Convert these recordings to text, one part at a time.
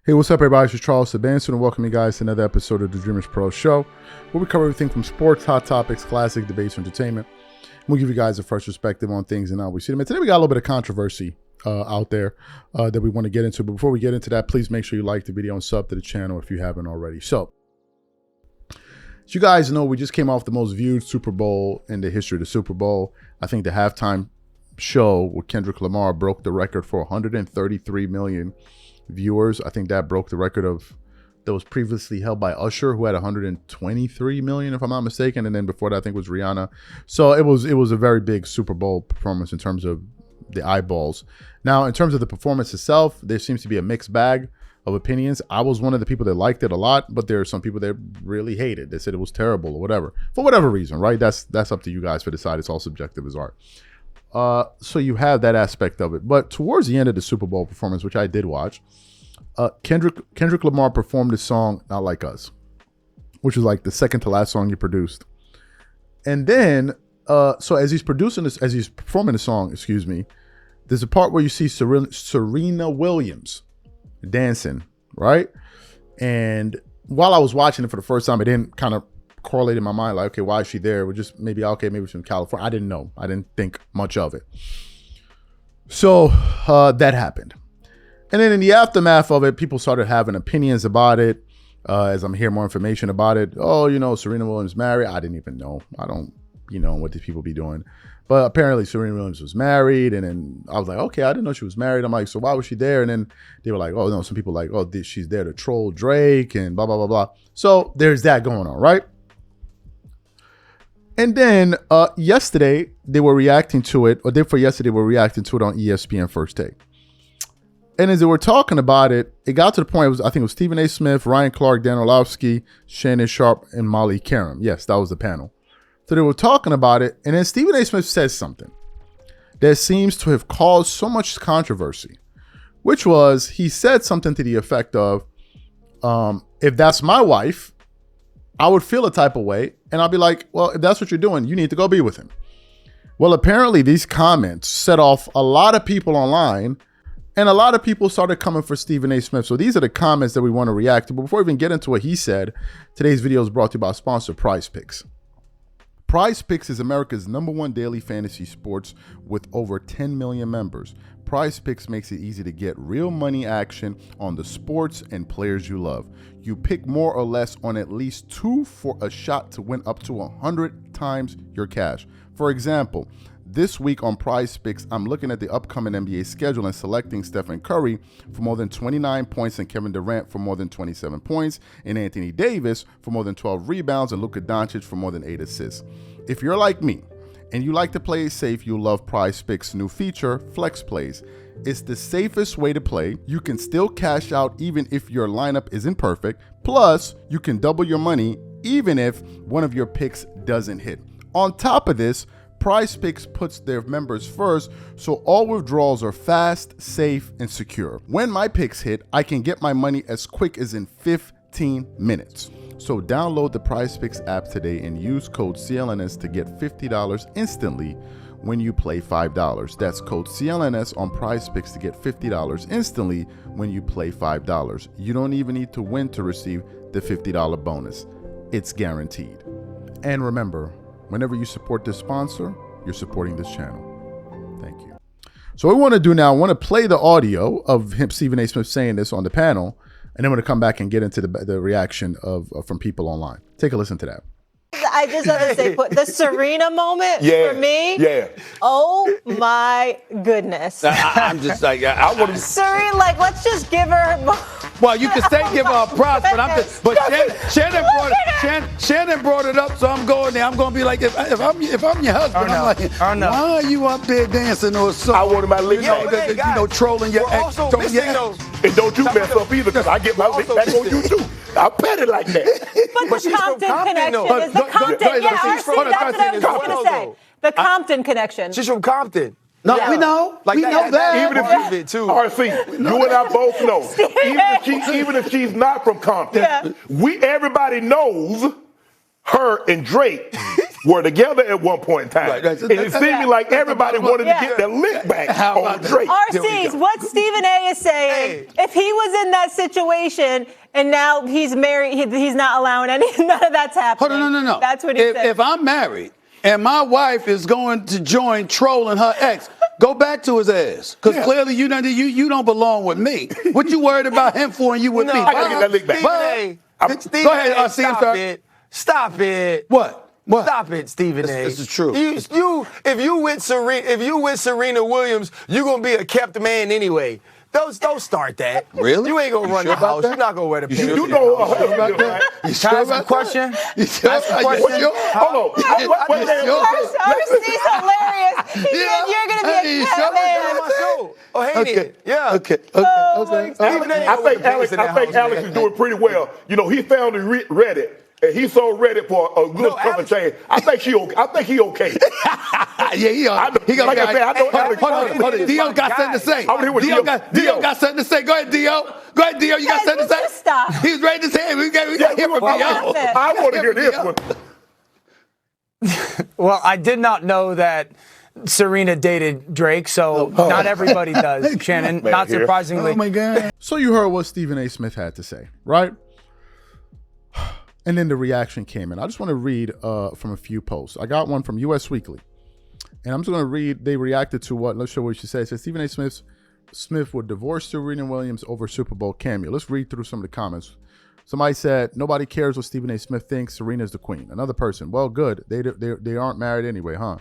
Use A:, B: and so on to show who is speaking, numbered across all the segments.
A: Hey, what's up, everybody? This is Charles Sebastian, and welcome you guys to another episode of the Dreamers Pro Show, where we cover everything from sports, hot topics, classic debates, entertainment. We'll give you guys a fresh perspective on things and how we see them. And today we got a little bit of controversy out there that we want to get into. But before we get into that, please make sure you like the video and sub to the channel if you haven't already. So, as you guys know, we just came off the most viewed Super Bowl in the history of the Super Bowl. I think the halftime show with Kendrick Lamar broke the record for 133 million viewers. I think that broke the record that was previously held by Usher, who had 123 million, if I'm not mistaken, and then before that I think it was Rihanna. So it was a very big Super Bowl performance in terms of the eyeballs. Now, in terms of the performance itself, there seems to be a mixed bag of opinions. I was one of the people that liked it a lot, but there are some people that really hate it. They said it was terrible or whatever, for whatever reason, right? That's up to you guys to decide. It's all subjective as art. So you have that aspect of it. But towards the end of the Super Bowl performance, which I did watch, Kendrick Lamar performed his song "Not Like Us," which was like the second to last song he produced. And then, so as he's performing the song, there's a part where you see Serena Williams dancing, right? And while I was watching it for the first time, it didn't kind of correlate in my mind, like, okay, why is she there? We're just maybe she's from California. I didn't know. I didn't think much of it. So that happened. And then in the aftermath of it, people started having opinions about it. As I'm hearing more information about it. Oh, Serena Williams married. I didn't even know. I don't, what these people be doing. But apparently Serena Williams was married. And then I was like, okay, I didn't know she was married. I'm like, so why was she there? And then they were like, oh, no, some people like, oh, she's there to troll Drake and blah, blah, blah, blah. So there's that going on, right? And then yesterday, they were reacting to it, or day before yesterday, they were reacting to it on ESPN First Take. And as they were talking about it, it got to the point, I think it was Stephen A. Smith, Ryan Clark, Dan Orlovsky, Shannon Sharp, and Molly Karam. Yes, that was the panel. So they were talking about it, and then Stephen A. Smith says something that seems to have caused so much controversy, which was, he said something to the effect of, if that's my wife, I would feel a type of way, and I'll be like, well, if that's what you're doing, you need to go be with him. Well, apparently these comments set off a lot of people online, and a lot of people started coming for Stephen A. Smith. So these are the comments that we want to react to. But before we even get into what he said, today's video is brought to you by sponsor PrizePicks. PrizePicks is America's #1 daily fantasy sports with over 10 million members. PrizePicks makes it easy to get real money action on the sports and players you love. You pick more or less on at least 2 for a shot to win up to 100 times your cash. For example, this week on PrizePicks, I'm looking at the upcoming NBA schedule and selecting Stephen Curry for more than 29 points and Kevin Durant for more than 27 points and Anthony Davis for more than 12 rebounds and Luka Doncic for more than 8 assists. If you're like me and you like to play it safe, you'll love PrizePicks' new feature, Flex Plays. It's the safest way to play. You can still cash out even if your lineup isn't perfect. Plus, you can double your money even if one of your picks doesn't hit. On top of this, PrizePicks puts their members first, so all withdrawals are fast, safe, and secure. When my picks hit, I can get my money as quick as in 15 minutes. So download the PrizePicks app today and use code CLNS to get $50 instantly when you play $5. That's code CLNS on PrizePicks to get $50 instantly when you play $5. You don't even need to win to receive the $50 bonus. It's guaranteed. And remember, whenever you support this sponsor, you're supporting this channel. Thank you. So what we want to do now, I want to play the audio of him, Stephen A. Smith, saying this on the panel, and then we're going to come back and get into the reaction from people online. Take a listen to that.
B: I just have to say, the Serena moment for me.
C: Yeah.
B: Oh my goodness.
C: I'm just like, I want to.
B: Serena, let's just give her.
C: Well, you can say give her a props, but Shannon brought it up, so I'm going there. I'm going to be like, if I'm your husband, I'm like, why are you up there dancing or something?
D: I wanted my lip,
C: trolling your ex.
D: And don't you mess up either, because I get my lick back on you too. I bet it like that.
B: But the Compton connection is the Compton. Yeah, RC, that's what I was going to say. The Compton connection.
E: She's from Compton.
C: No, we know. We know that.
D: Even if she, RC, you and I both know. Even if she's not from Compton, everybody knows her and Drake were together at one point in time. Right. And it seemed like everybody wanted to get their lick back on Drake.
B: RC's, what Stephen A. is saying, if he was in that situation and now he's married, he's not allowing none of that's happening.
C: Hold on, no.
B: That's what he said.
C: If I'm married and my wife is going to join trolling her ex, go back to his ass. Because clearly you don't belong with me. What you worried about him for and you with me?
D: I gotta get that lick back.
C: Go ahead,
E: Stop it.
C: What?
E: Stop it, Stephen A.
C: This is true.
E: If you with Serena Williams, you're gonna be a kept man anyway. Don't start that.
C: Really?
E: You ain't gonna run the house. You're not gonna wear the pants.
D: You know about that?
E: You sure about that? Question?
D: Hold on.
B: RC's hilarious. He said you're going to be a kept man.
E: Oh, hey, yeah.
C: Okay.
D: I think Alex is doing pretty well. You know, he found Reddit. And he's so ready for a good cover change. I think he okay.
C: Yeah, he got.
D: Like I said, I know Alex.
C: Hold on. Dio got something to say. Dio got something to say. Go ahead, Dio. You got something to say?
B: Stop.
C: He's raising his hand. We got to hear from Dio.
D: I want to hear this one.
E: Well, I did not know that Serena dated Drake, so not everybody does, Shannon. Not surprisingly.
C: Oh, my God.
A: So you heard what Stephen A. Smith had to say, right? And then the reaction came in. I just want to read from a few posts. I got one from US Weekly. And I'm just going to read. They reacted to what? Let's show what she said. It says Stephen A. Smith would divorce Serena Williams over Super Bowl cameo. Let's read through some of the comments. Somebody said, nobody cares what Stephen A. Smith thinks. Serena's the queen. Another person, well, good. They aren't married anyway, huh?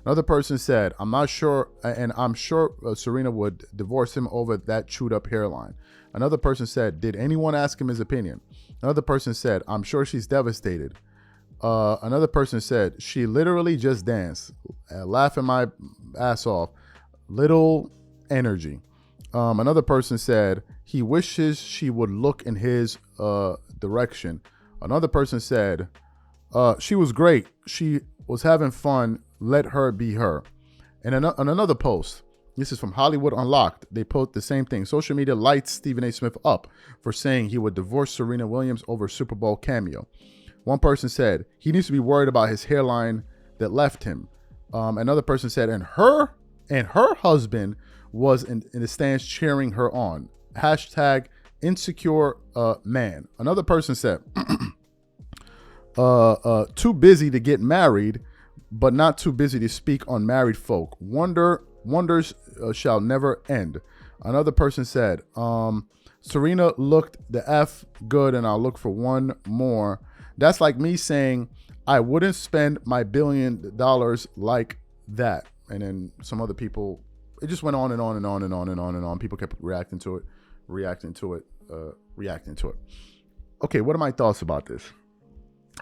A: Another person said, I'm not sure, and I'm sure Serena would divorce him over that chewed up hairline. Another person said, did anyone ask him his opinion? Another person said, I'm sure she's devastated. Another person said, she literally just danced, laughing my ass off. Little energy. Another person said, he wishes she would look in his direction. Another person said, she was great. She was having fun. Let her be her. And on another post, this is from Hollywood Unlocked. They post the same thing. Social media lights Stephen A. Smith up for saying he would divorce Serena Williams over Super Bowl cameo. One person said he needs to be worried about his hairline that left him. Another person said, and her husband was in the stands cheering her on. Hashtag insecure man. Another person said, too busy to get married, but not too busy to speak on married folk. Wonders shall never end. Another person said, Serena looked the F good and I'll look for one more. That's like me saying I wouldn't spend my $1 billion like that. And then some other people, it just went on and on and on and on and on and on. People kept reacting to it. Okay, what are my thoughts about this?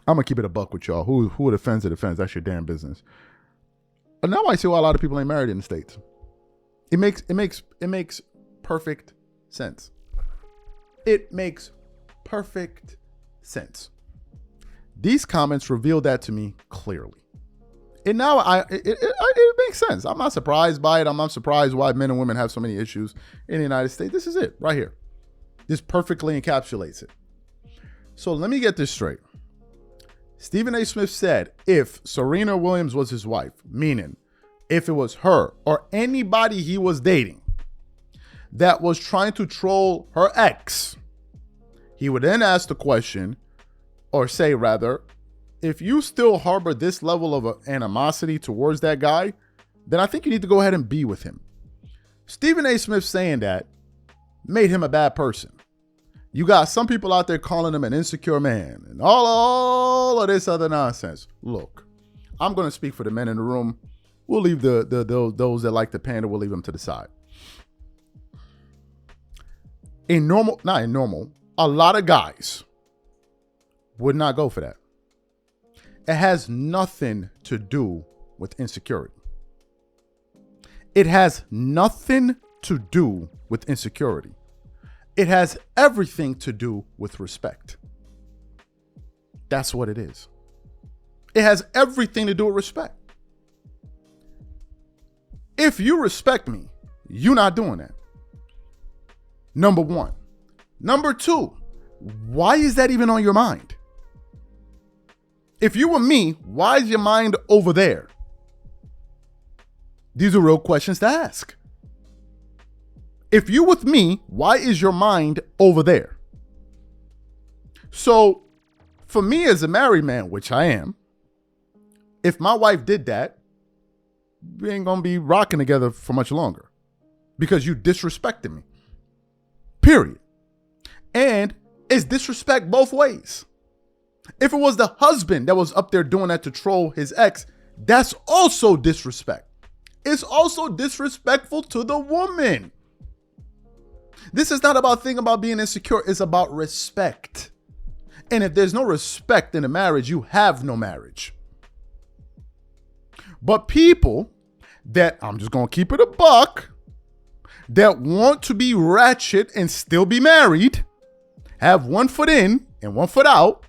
A: I'm gonna keep it a buck with y'all. Who it offends, it offends. That's your damn business. But now I see why a lot of people ain't married in the States. It makes perfect sense. It makes perfect sense. These comments reveal that to me clearly. And now it makes sense. I'm not surprised by it. I'm not surprised why men and women have so many issues in the United States. This is it right here. This perfectly encapsulates it. So let me get this straight. Stephen A. Smith said if Serena Williams was his wife, meaning if it was her or anybody he was dating that was trying to troll her ex, he would then ask the question, or say rather, if you still harbor this level of animosity towards that guy, then I think you need to go ahead and be with him. Stephen A. Smith saying that made him a bad person. You got some people out there calling him an insecure man and all of this other nonsense. Look, I'm going to speak for the men in the room. We'll leave those that like the pander, we'll leave them to the side. A lot of guys would not go for that. It has nothing to do with insecurity. It has nothing to do with insecurity. It has everything to do with respect. That's what it is. It has everything to do with respect. If you respect me, you're not doing that. Number one. Number two, why is that even on your mind? If you were me, why is your mind over there? These are real questions to ask. If you with me, why is your mind over there? So, for me as a married man, which I am, if my wife did that, we ain't gonna be rocking together for much longer because you disrespected me. Period. And it's disrespect both ways. If it was the husband that was up there doing that to troll his ex, that's also disrespect. It's also disrespectful to the woman. This is not about thinking about being insecure. It's about respect. And if there's no respect in a marriage, you have no marriage. But people that, I'm just going to keep it a buck, that want to be ratchet and still be married, have one foot in and one foot out,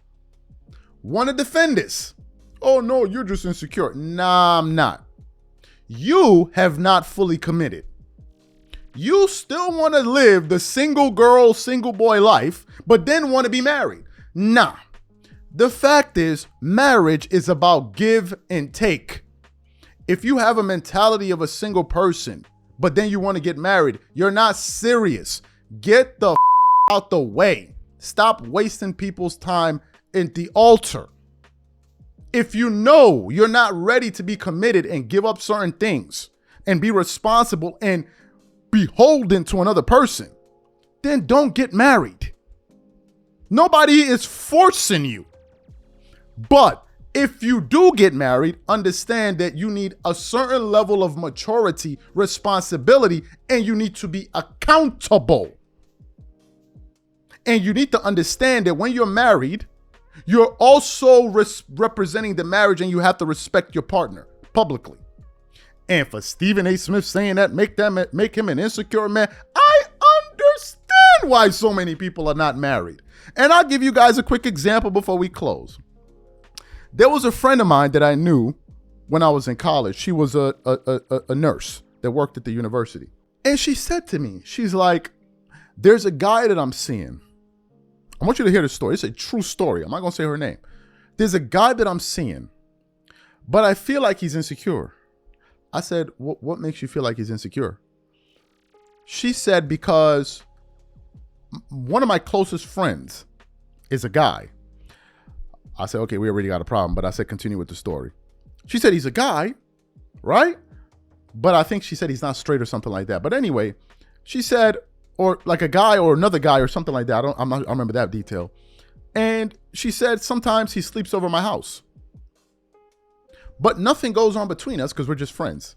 A: want to defend this. Oh no, you're just insecure. Nah, I'm not. You have not fully committed. You still want to live the single girl, single boy life, but then want to be married. Nah. The fact is, marriage is about give and take. If you have a mentality of a single person, but then you want to get married, you're not serious. Get the out the way. Stop wasting people's time at the altar. If you know you're not ready to be committed and give up certain things and be responsible and beholden to another person, then don't get married. Nobody is forcing you. But if you do get married, understand that you need a certain level of maturity, responsibility, and you need to be accountable. And you need to understand that when you're married, you're also representing the marriage and you have to respect your partner publicly. And for Stephen A. Smith saying that, make him an insecure man, I understand why so many people are not married. And I'll give you guys a quick example before we close. There was a friend of mine that I knew when I was in college. She was a nurse that worked at the university. And she said to me, she's like, there's a guy that I'm seeing. I want you to hear the story. It's a true story. I'm not going to say her name. There's a guy that I'm seeing, but I feel like he's insecure. I said, what makes you feel like he's insecure? She said, because one of my closest friends is a guy. I said, okay, we already got a problem. But I said, continue with the story. She said, he's a guy, right? But I think she said he's not straight or something like that. But anyway, she said, or like a guy or another guy or something like that. I remember that detail. And she said, sometimes he sleeps over my house. But nothing goes on between us because we're just friends.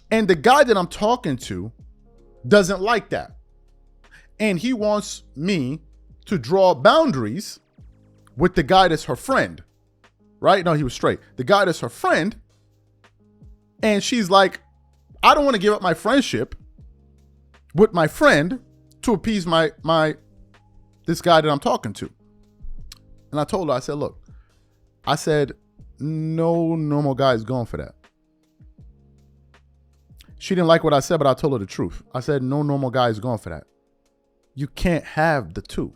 A: And the guy that I'm talking to doesn't like that. And he wants me to draw boundaries with the guy that's her friend. Right? No, he was straight. The guy that's her friend. And she's like, I don't want to give up my friendship with my friend to appease this guy that I'm talking to. And I told her, I said, look, I said, no normal guy is going for that. She didn't like what I said, but I told her the truth. I said, no normal guy is going for that. You can't have the two.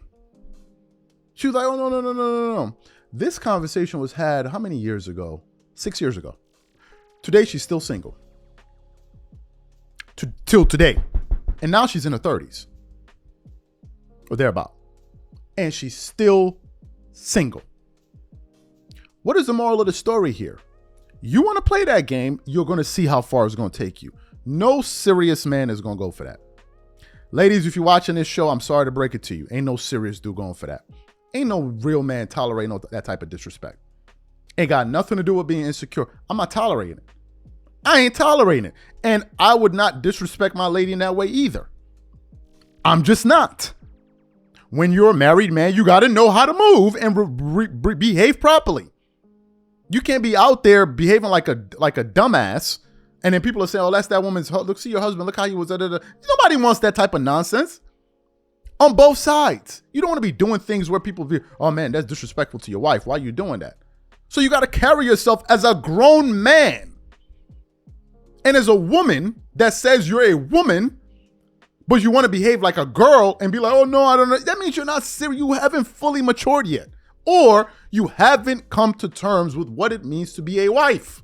A: She was like, oh, no. This conversation was had how many years ago? 6 years ago. Today, she's still single. Till today. And now she's in her 30s. Or thereabout. And she's still single. What is the moral of the story here? You want to play that game, you're going to see how far it's going to take you. No serious man is going to go for that. Ladies, if you're watching this show, I'm sorry to break it to you. Ain't no serious dude going for that. Ain't no real man tolerating that type of disrespect. Ain't got nothing to do with being insecure. I'm not tolerating it. I ain't tolerating it. And I would not disrespect my lady in that way either. I'm just not. When you're a married man, you got to know how to move and behave properly. You can't be out there behaving like a dumbass, and then people are saying, "Oh, that's that woman's. Look, see your husband. Look how he was." Nobody wants that type of nonsense. On both sides, you don't want to be doing things where people be, "Oh man, that's disrespectful to your wife. Why are you doing that?" So you got to carry yourself as a grown man, and as a woman that says you're a woman, but you want to behave like a girl and be like, "Oh no, I don't know." That means you're not serious. You haven't fully matured yet. or you haven't come to terms with what it means to be a wife.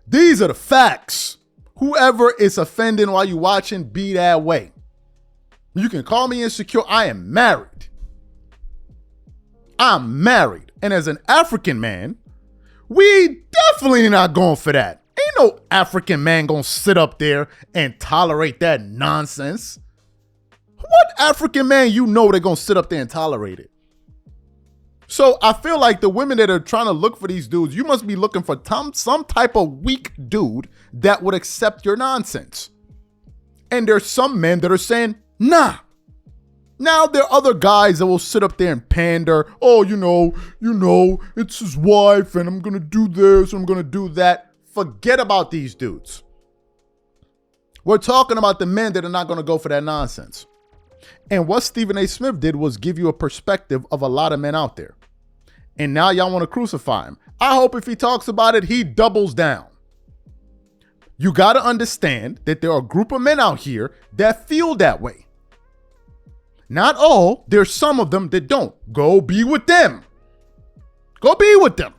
A: These are the facts. Whoever is offending while you watching, be that way. You can call me insecure. I am married. I'm married. And as an African man, we definitely not going for that. Ain't no African man gonna sit up there and tolerate that nonsense. What African man you know they're gonna sit up there and tolerate it? So I feel like the women that are trying to look for these dudes, you must be looking for some type of weak dude that would accept your nonsense. And there's some men that are saying, nah. Now there are other guys that will sit up there and pander. Oh, you know, it's his wife and I'm going to do this, I'm going to do that. Forget about these dudes. We're talking about the men that are not going to go for that nonsense. And what Stephen A. Smith did was give you a perspective of a lot of men out there. And now y'all want to crucify him. I hope if he talks about it, he doubles down. You got to understand that there are a group of men out here that feel that way. Not all. There's some of them that don't. Go be with them. Go be with them.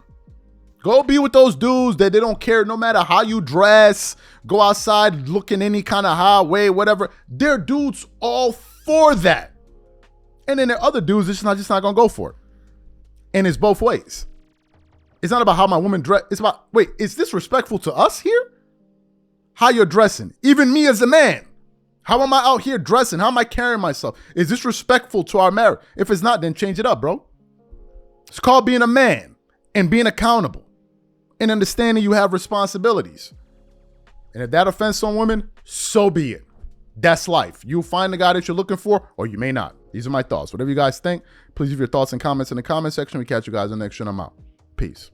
A: Go be with those dudes that they don't care no matter how you dress. Go outside looking any kind of high way, whatever. They're dudes all for that. And then there are other dudes that's just not going to go for it. And it's both ways. It's not about how my woman dress. It's about, wait, is this respectful to us here? How you're dressing. Even me as a man. How am I out here dressing? How am I carrying myself? Is this respectful to our marriage? If it's not, then change it up, bro. It's called being a man and being accountable and understanding you have responsibilities. And if that offends some women, so be it. That's life. You'll find the guy that you're looking for, or you may not. These are my thoughts. Whatever you guys think, please leave your thoughts and comments in the comment section. We catch you guys in the next show. I'm out. Peace.